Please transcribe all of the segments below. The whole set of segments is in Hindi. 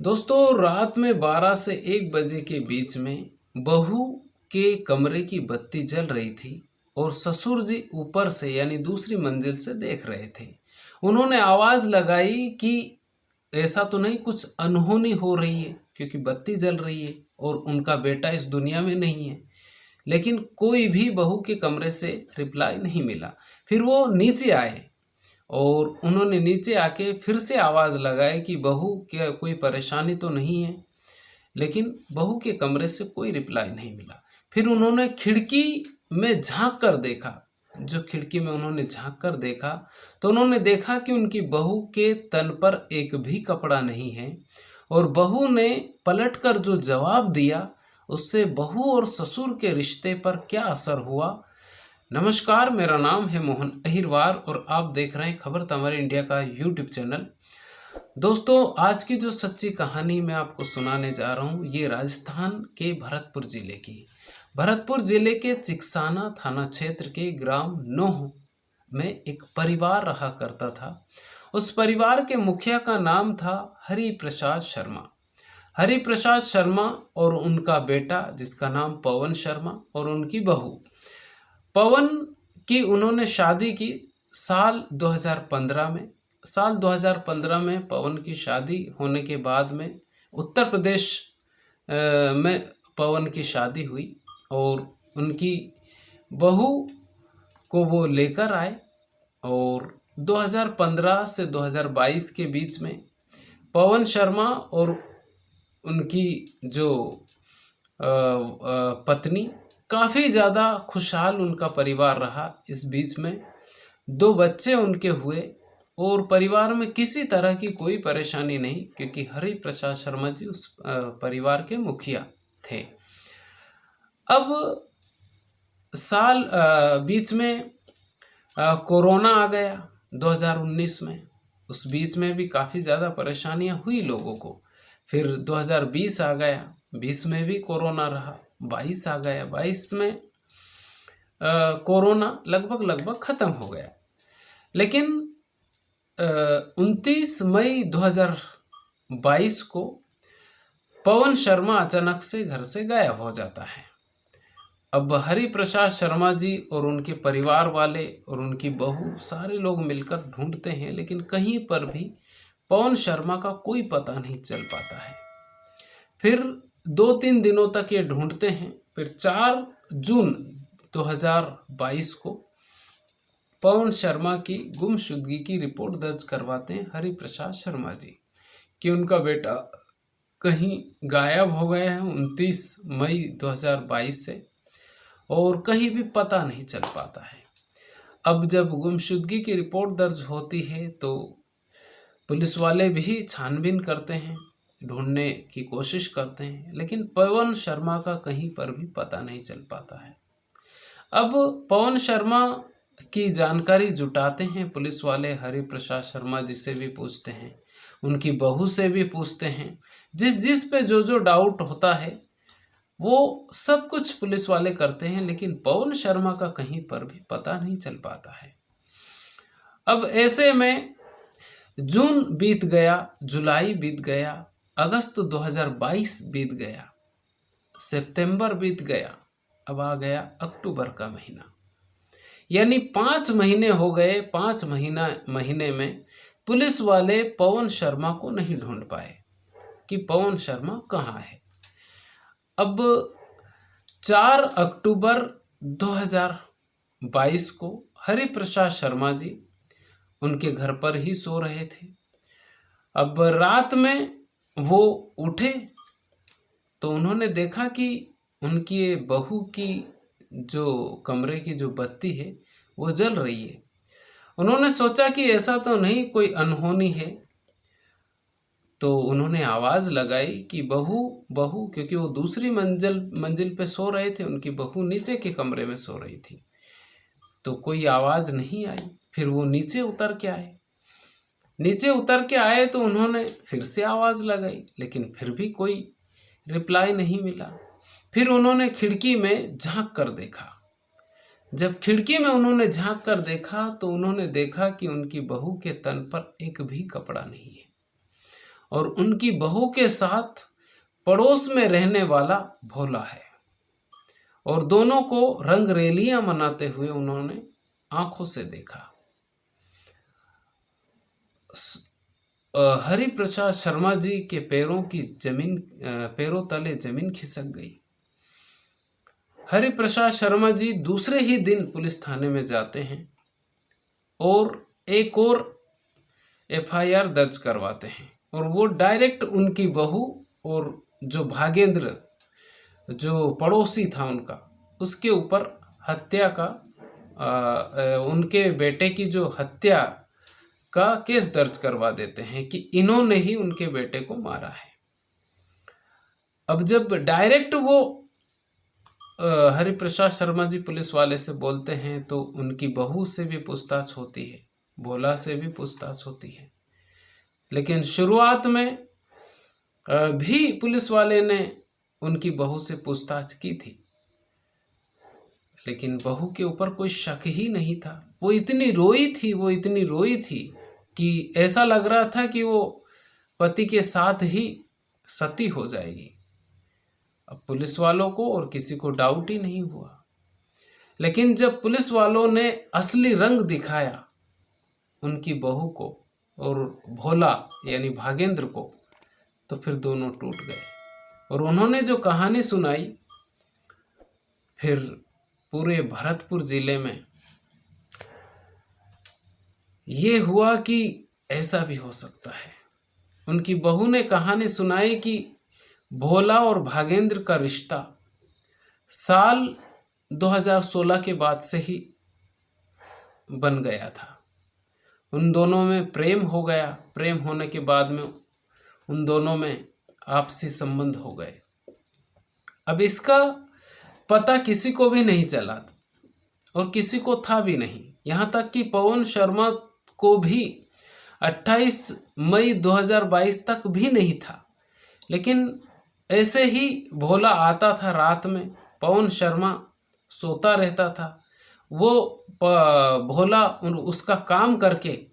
दोस्तों, रात में 12 से 1 बजे के बीच में बहू के कमरे की बत्ती जल रही थी और ससुर जी ऊपर से यानी दूसरी मंजिल से देख रहे थे। उन्होंने आवाज़ लगाई कि ऐसा तो नहीं कुछ अनहोनी हो रही है, क्योंकि बत्ती जल रही है और उनका बेटा इस दुनिया में नहीं है। लेकिन कोई भी बहू के कमरे से रिप्लाई नहीं मिला। फिर वो नीचे आए और उन्होंने नीचे आके फिर से आवाज़ लगाई कि बहू क्या कोई परेशानी तो नहीं है, लेकिन बहू के कमरे से कोई रिप्लाई नहीं मिला। फिर उन्होंने खिड़की में झांक कर देखा। जो खिड़की में उन्होंने झांक कर देखा तो उन्होंने देखा कि उनकी बहू के तन पर एक भी कपड़ा नहीं है। और बहू ने पलटकर जो जवाब दिया उससे बहू और ससुर के रिश्ते पर क्या असर हुआ। नमस्कार, मेरा नाम है मोहन अहिरवार और आप देख रहे हैं खबर तमारे इंडिया का यूट्यूब चैनल। दोस्तों, आज की जो सच्ची कहानी मैं आपको सुनाने जा रहा हूँ ये राजस्थान के भरतपुर जिले की। भरतपुर जिले के चिकसाना थाना क्षेत्र के ग्राम नोह में एक परिवार रहा करता था। उस परिवार के मुखिया का नाम था हरि प्रसाद शर्मा। हरि प्रसाद शर्मा और उनका बेटा जिसका नाम पवन शर्मा और उनकी बहू। पवन की उन्होंने शादी की साल 2015 में। साल 2015 में पवन की शादी होने के बाद में उत्तर प्रदेश में पवन की शादी हुई और उनकी बहू को वो लेकर आए। और 2015 से 2022 के बीच में पवन शर्मा और उनकी जो पत्नी काफ़ी ज़्यादा खुशहाल उनका परिवार रहा। इस बीच में 2 बच्चे उनके हुए और परिवार में किसी तरह की कोई परेशानी नहीं, क्योंकि हरि प्रसाद शर्मा जी उस परिवार के मुखिया थे। अब साल बीच में कोरोना आ गया 2019 में। उस बीच में भी काफ़ी ज़्यादा परेशानियां हुई लोगों को। फिर 2020 आ गया, 20 में भी कोरोना रहा, 22 आ गया, 22 में कोरोना लगभग ख़त्म हो गया। लेकिन 29 मई 2022 को पवन शर्मा अचानक से घर से गायब हो जाता है। अब हरि प्रसाद शर्मा जी और उनके परिवार वाले और उनकी बहू सारे लोग मिलकर ढूंढते हैं, लेकिन कहीं पर भी पवन शर्मा का कोई पता नहीं चल पाता है। फिर 2-3 दिनों तक ये ढूंढते हैं। फिर 4 जून 2022 को पवन शर्मा की गुमशुदगी की रिपोर्ट दर्ज करवाते हैं हरि प्रसाद शर्मा जी कि उनका बेटा कहीं गायब हो गया है 29 मई 2022 से और कहीं भी पता नहीं चल पाता है। अब जब गुमशुदगी की रिपोर्ट दर्ज होती है तो पुलिस वाले भी छानबीन करते हैं, ढूंढने की कोशिश करते हैं, लेकिन पवन शर्मा का कहीं पर भी पता नहीं चल पाता है। अब पवन शर्मा की जानकारी जुटाते हैं पुलिस वाले। हरि प्रसाद शर्मा जी से भी पूछते हैं, उनकी बहू से भी पूछते हैं। जिस पे जो डाउट होता है वो सब कुछ पुलिस वाले करते हैं, लेकिन पवन शर्मा का कहीं पर भी पता नहीं चल पाता है। अब ऐसे में जून बीत गया, जुलाई बीत गया, अगस्त 2022 बीत गया, सितंबर बीत गया, अब आ गया अक्टूबर का महीना। यानी 5 महीने हो गए। 5 महीने में पुलिस वाले पवन शर्मा को नहीं ढूंढ पाए कि पवन शर्मा कहाँ है। अब 4 अक्टूबर 2022 को हरि प्रसाद शर्मा जी उनके घर पर ही सो रहे थे। अब रात में वो उठे तो उन्होंने देखा कि उनकी बहू की जो कमरे की जो बत्ती है वो जल रही है। उन्होंने सोचा कि ऐसा तो नहीं कोई अनहोनी है, तो उन्होंने आवाज़ लगाई कि बहू बहू, क्योंकि वो दूसरी मंजिल पे सो रहे थे, उनकी बहू नीचे के कमरे में सो रही थी, तो कोई आवाज़ नहीं आई। फिर वो नीचे उतर के आए तो उन्होंने फिर से आवाज़ लगाई, लेकिन फिर भी कोई रिप्लाई नहीं मिला। फिर उन्होंने खिड़की में झांक कर देखा। जब खिड़की में उन्होंने झांक कर देखा तो उन्होंने देखा कि उनकी बहू के तन पर एक भी कपड़ा नहीं है और उनकी बहू के साथ पड़ोस में रहने वाला भोला है। और दोनों को रंगरेलियां मनाते हुए उन्होंने आंखों से देखा। हरिप्रसाद शर्मा जी के पैरों तले जमीन खिसक गई। हरिप्रसाद शर्मा जी दूसरे ही दिन पुलिस थाने में जाते हैं और एक और एफआईआर दर्ज करवाते हैं, और वो डायरेक्ट उनकी बहू और जो भागेंद्र जो पड़ोसी था उनका, उसके ऊपर हत्या का उनके बेटे की जो हत्या का केस दर्ज करवा देते हैं कि इन्होंने ही उनके बेटे को मारा है। अब जब डायरेक्ट वो हरिप्रसाद शर्मा जी पुलिस वाले से बोलते हैं तो उनकी बहू से भी पूछताछ होती है, भोला से भी पूछताछ होती है। लेकिन शुरुआत में भी पुलिस वाले ने उनकी बहू से पूछताछ की थी, लेकिन बहू के ऊपर कोई शक ही नहीं था। वो इतनी रोई थी कि ऐसा लग रहा था कि वो पति के साथ ही सती हो जाएगी। अब पुलिस वालों को और किसी को डाउट ही नहीं हुआ। लेकिन जब पुलिस वालों ने असली रंग दिखाया उनकी बहू को और भोला यानी भागेंद्र को, तो फिर दोनों टूट गए। और उन्होंने जो कहानी सुनाई, फिर पूरे भरतपुर जिले में ये हुआ कि ऐसा भी हो सकता है। उनकी बहू ने कहानी सुनाई कि भोला और भागेंद्र का रिश्ता साल 2016 के बाद से ही बन गया था। उन दोनों में प्रेम हो गया। प्रेम होने के बाद में उन दोनों में आपसी संबंध हो गए। अब इसका पता किसी को भी नहीं चला और किसी को था भी नहीं। यहाँ तक कि पवन शर्मा को भी 28 मई 2022 तक भी नहीं था। लेकिन ऐसे ही भोला आता था रात में, पवन शर्मा सोता रहता था, वो भोला उसका काम करके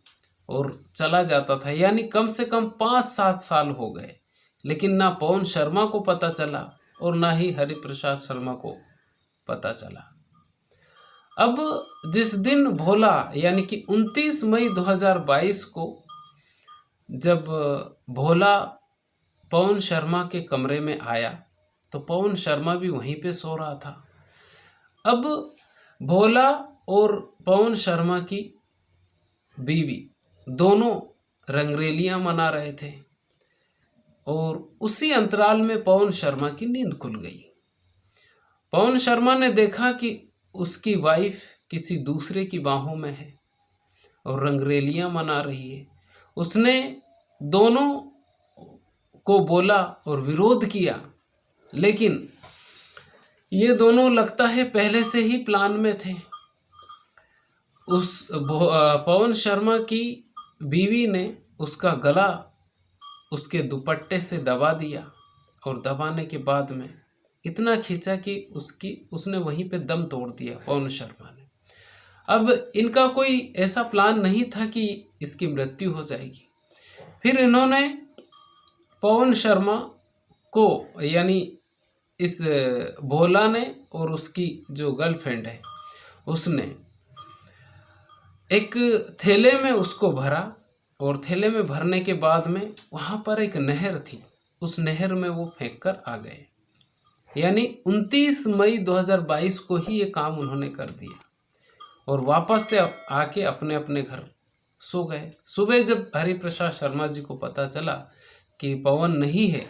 और चला जाता था। यानी कम से कम 5-7 साल हो गए, लेकिन ना पवन शर्मा को पता चला और ना ही हरिप्रसाद शर्मा को पता चला। अब जिस दिन भोला यानी कि 29 मई 2022 को जब भोला पवन शर्मा के कमरे में आया तो पवन शर्मा भी वहीं पे सो रहा था। अब भोला और पवन शर्मा की बीवी दोनों रंगरेलियां मना रहे थे और उसी अंतराल में पवन शर्मा की नींद खुल गई। पवन शर्मा ने देखा कि उसकी वाइफ किसी दूसरे की बाहों में है और रंगरेलियां मना रही है। उसने दोनों को बोला और विरोध किया, लेकिन ये दोनों लगता है पहले से ही प्लान में थे। उस पवन शर्मा की बीवी ने उसका गला उसके दुपट्टे से दबा दिया और दबाने के बाद में इतना खींचा कि उसने वहीं पे दम तोड़ दिया पवन शर्मा ने। अब इनका कोई ऐसा प्लान नहीं था कि इसकी मृत्यु हो जाएगी। फिर इन्होंने पवन शर्मा को यानी इस भोला ने और उसकी जो गर्लफ्रेंड है उसने एक थैले में उसको भरा और थैले में भरने के बाद में वहाँ पर एक नहर थी, उस नहर में वो फेंक कर आ गए। यानी 29 मई 2022 को ही ये काम उन्होंने कर दिया और वापस से आके अपने अपने घर सो गए। सुबह जब हरिप्रसाद शर्मा जी को पता चला कि पवन नहीं है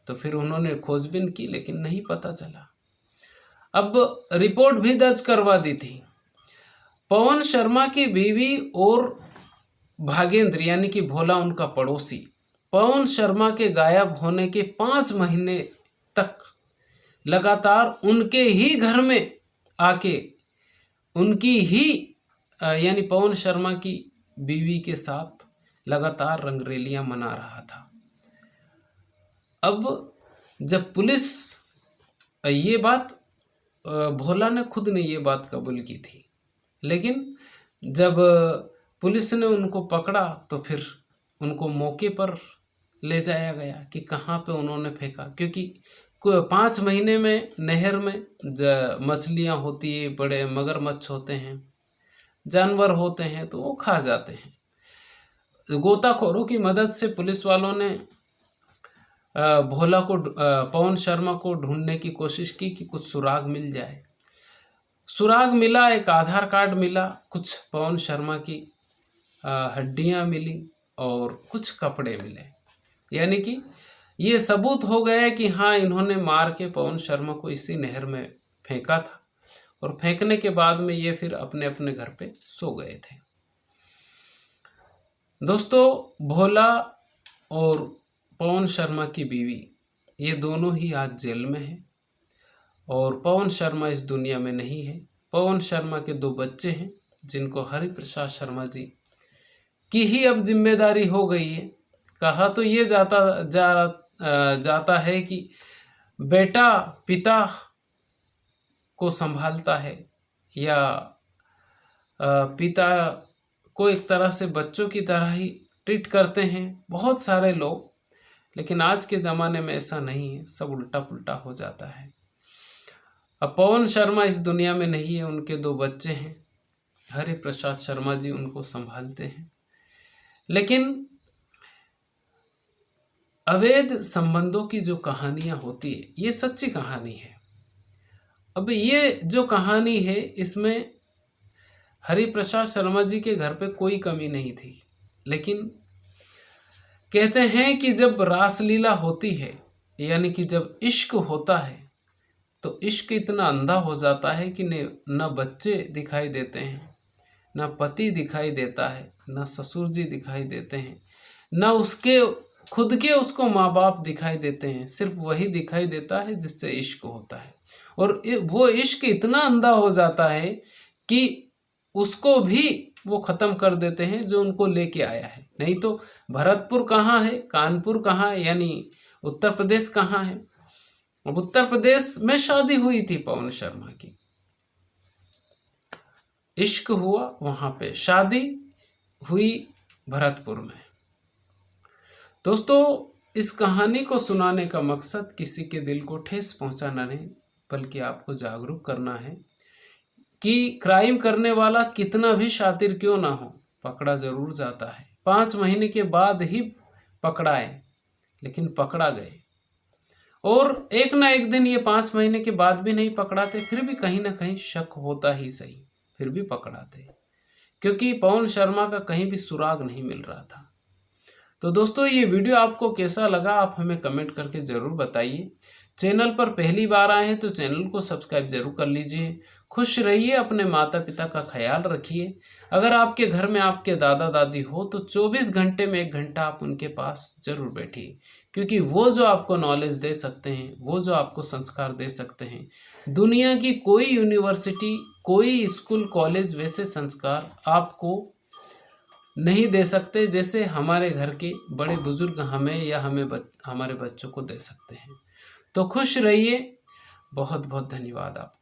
तो फिर उन्होंने खोजबीन की, लेकिन नहीं पता चला। अब रिपोर्ट भी दर्ज करवा दी थी। पवन शर्मा की बीवी और भागेंद्र यानी कि भोला उनका पड़ोसी, पवन शर्मा के गायब होने के 5 महीने तक लगातार उनके ही घर में आके उनकी ही यानी पवन शर्मा की बीवी के साथ लगातार रंगरेलियां मना रहा था। अब जब पुलिस ये बात भोला ने खुद ने ये बात कबूल की थी, लेकिन जब पुलिस ने उनको पकड़ा तो फिर उनको मौके पर ले जाया गया कि कहाँ पे उन्होंने फेंका, क्योंकि 5 महीने में नहर में मछलियाँ होती है, बड़े मगरमच्छ होते हैं, जानवर होते हैं, तो वो खा जाते हैं। गोताखोरों की मदद से पुलिस वालों ने भोला को पवन शर्मा को ढूंढने की कोशिश की कि कुछ सुराग मिल जाए। सुराग मिला, एक आधार कार्ड मिला, कुछ पवन शर्मा की हड्डियां मिली और कुछ कपड़े मिले। यानी कि ये सबूत हो गया कि हाँ, इन्होंने मार के पवन शर्मा को इसी नहर में फेंका था, और फेंकने के बाद में ये फिर अपने अपने घर पे सो गए थे। दोस्तों, भोला और पवन शर्मा की बीवी ये दोनों ही आज जेल में हैं, और पवन शर्मा इस दुनिया में नहीं है। पवन शर्मा के 2 बच्चे हैं जिनको हरि प्रसाद शर्मा जी की ही अब जिम्मेदारी हो गई है। कहा तो ये जाता है कि बेटा पिता को संभालता है, या पिता को एक तरह से बच्चों की तरह ही ट्रीट करते हैं बहुत सारे लोग, लेकिन आज के ज़माने में ऐसा नहीं है, सब उल्टा पुल्टा हो जाता है। अब पवन शर्मा इस दुनिया में नहीं है, उनके 2 बच्चे हैं, हरि प्रसाद शर्मा जी उनको संभालते हैं। लेकिन अवैध संबंधों की जो कहानियाँ होती है, ये सच्ची कहानी है। अब ये जो कहानी है, इसमें हरि प्रसाद शर्मा जी के घर पे कोई कमी नहीं थी, लेकिन कहते हैं कि जब रासलीला होती है, यानी कि जब इश्क होता है, तो इश्क इतना अंधा हो जाता है कि न बच्चे दिखाई देते हैं, न पति दिखाई देता है, न ससुर जी दिखाई देते हैं, न उसके खुद के उसको माँ बाप दिखाई देते हैं। सिर्फ वही दिखाई देता है जिससे इश्क होता है, और वो इश्क इतना अंधा हो जाता है कि उसको भी वो ख़त्म कर देते हैं जो उनको लेके आया है। नहीं तो भरतपुर कहाँ है, कानपुर कहाँ है, यानी उत्तर प्रदेश कहाँ है। अब उत्तर प्रदेश में शादी हुई थी पवन शर्मा की, इश्क हुआ वहाँ पे, शादी हुई भरतपुर में। दोस्तों, इस कहानी को सुनाने का मकसद किसी के दिल को ठेस पहुंचाना नहीं, बल्कि आपको जागरूक करना है कि क्राइम करने वाला कितना भी शातिर क्यों ना हो, पकड़ा जरूर जाता है। 5 महीने के बाद ही पकड़ाए, लेकिन पकड़ा गए। और एक ना एक दिन ये 5 महीने के बाद भी नहीं पकड़ाते, फिर भी कहीं ना कहीं शक होता ही सही, फिर भी पकड़ाते, क्योंकि पवन शर्मा का कहीं भी सुराग नहीं मिल रहा था। तो दोस्तों, ये वीडियो आपको कैसा लगा, आप हमें कमेंट करके ज़रूर बताइए। चैनल पर पहली बार आए हैं तो चैनल को सब्सक्राइब जरूर कर लीजिए। खुश रहिए, अपने माता पिता का ख्याल रखिए। अगर आपके घर में आपके दादा दादी हो तो 24 घंटे में 1 घंटा आप उनके पास जरूर बैठिए, क्योंकि वो जो आपको नॉलेज दे सकते हैं, वो जो आपको संस्कार दे सकते हैं, दुनिया की कोई यूनिवर्सिटी, कोई स्कूल कॉलेज वैसे संस्कार आपको नहीं दे सकते जैसे हमारे घर के बड़े बुजुर्ग हमें या हमारे बच्चों को दे सकते हैं। तो खुश रहिए। बहुत बहुत धन्यवाद आपका।